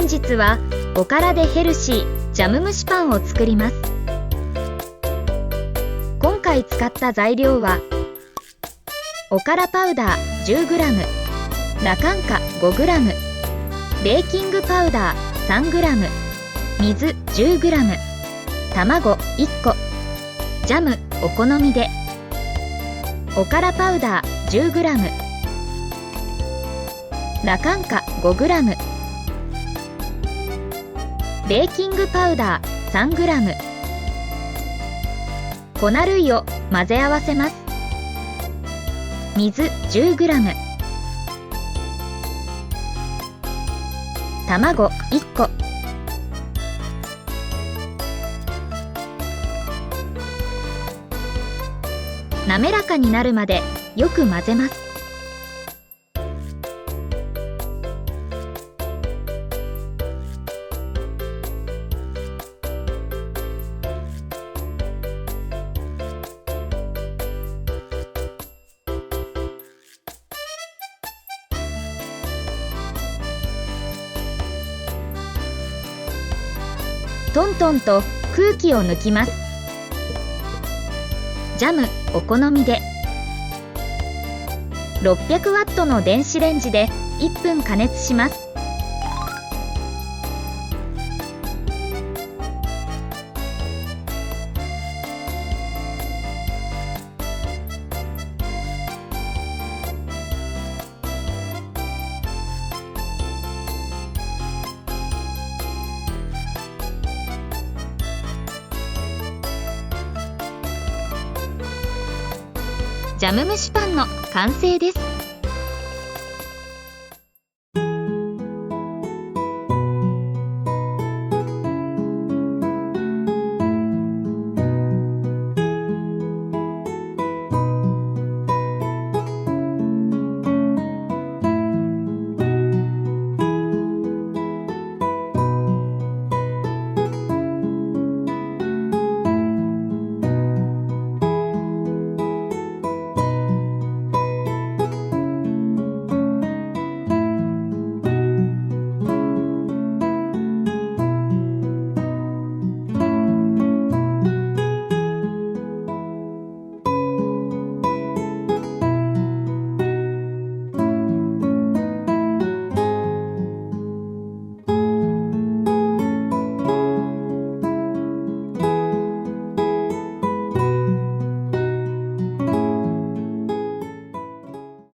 本日はおからでヘルシージャム蒸しパンを作ります。今回使った材料はおからパウダー 10g、 ラカンカ 5g、 ベーキングパウダー 3g、 水 10g、 卵1個、ジャムお好みで、おからパウダー 10g、 ラカンカ 5g、 ベーキングパウダー 3g、 粉類を混ぜ合わせます。水 10g、 卵1個、滑らかになるまでよく混ぜます。トントンと空気を抜きます。ジャムお好みで、600ワットの電子レンジで1分加熱します。ジャム蒸しパンの完成です。